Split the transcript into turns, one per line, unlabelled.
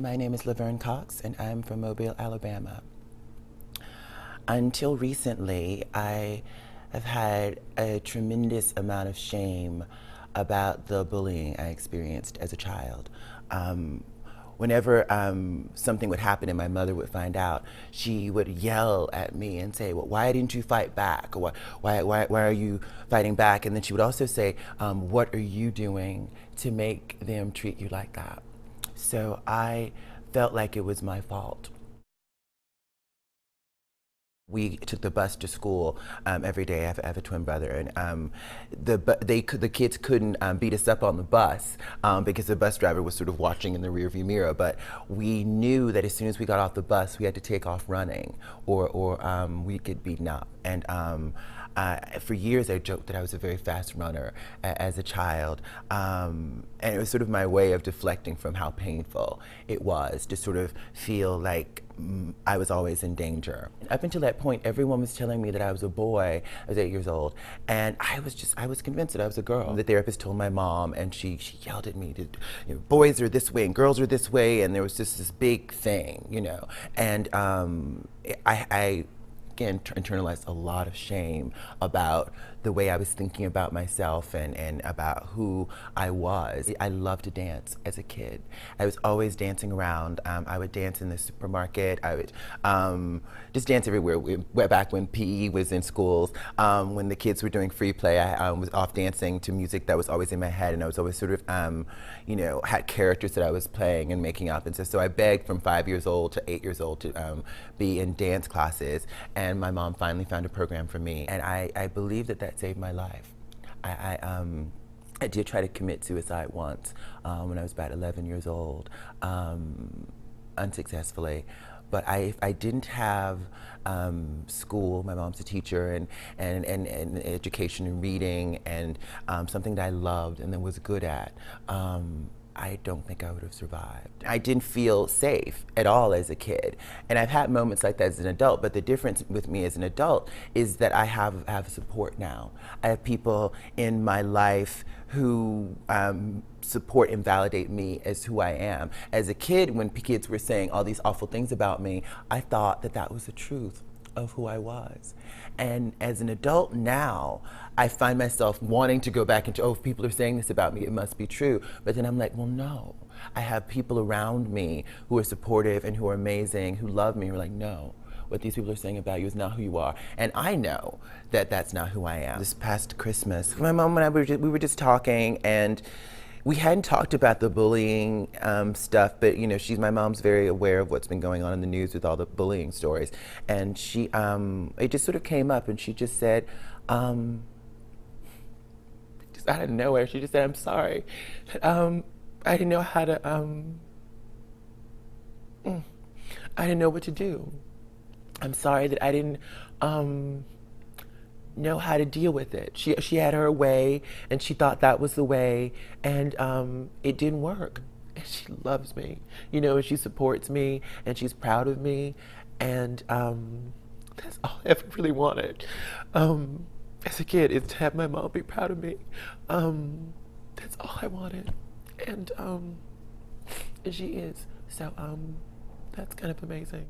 My name is Lavin Kocks, and I'm from Mobila, Alabama. Until recently, I have had a tremendous amount of shame about the bullying I experienced as a child. Whenever something would happen and my mother would find out, she would yell at me and say, well, why didn't you fight back? Or why are you fighting back? And then she would also say, what are you doing to make them treat you like that? So I felt like it was my fault. We took the bus to school every day. I have a twin brother, and the kids couldn't beat us up on the bus because the bus driver was sort of watching in the rearview mirror. But we knew that as soon as we got off the bus, we had to take off running, or we'd get beaten up. And for years, I joked that I was a very fast runner as a child, and it was sort of my way of deflecting from how painful it was to sort of feel like I was always in danger. Up until that point, everyone was telling me that I was a boy. I was 8 years old, and I was convinced that I was a girl. The therapist told my mom, and she yelled at me, boys are this way and girls are this way, and there was just this big thing, and I again internalized a lot of shame about the way I was thinking about myself and about who I was. I loved to dance as a kid. I was always dancing around. I would dance in the supermarket. I would just dance everywhere. Back when PE was in schools, when the kids were doing free play, I was off dancing to music that was always in my head, and I was always sort of, had characters that I was playing and making up. And so I begged from 5 years old to 8 years old to be in dance classes, and my mom finally found a program for me, and I believe that saved my life. I did try to commit suicide once when I was about 11 years old, unsuccessfully. But I didn't have school. My mom's a teacher, and education and reading, and something that I loved and then was good at. I don't think I would have survived. I didn't feel safe at all as a kid. And I've had moments like that as an adult, but the difference with me as an adult is that I have support now. I have people in my life who support and validate me as who I am. As a kid, when kids were saying all these awful things about me, I thought that was the truth of who I was. And as an adult now, I find myself wanting to go back into, if people are saying this about me, it must be true. But then I'm like, well, no. I have people around me who are supportive and who are amazing, who love me, who are like, no, what these people are saying about you is not who you are. And I know that that's not who I am. This past Christmas, my mom and I, we were just talking, and we hadn't talked about the bullying stuff, but my mom's very aware of what's been going on in the news with all the bullying stories. And she, it just sort of came up, and she just said, just out of nowhere, she just said, I'm sorry. I didn't know how to, I didn't know what to do. I'm sorry that I didn't, know how to deal with it. She had her way, and she thought that was the way, and it didn't work. And she loves me, and she supports me, and she's proud of me, and that's all I ever really wanted as a kid, is to have my mom be proud of me. That's all I wanted, and she is. So that's kind of amazing.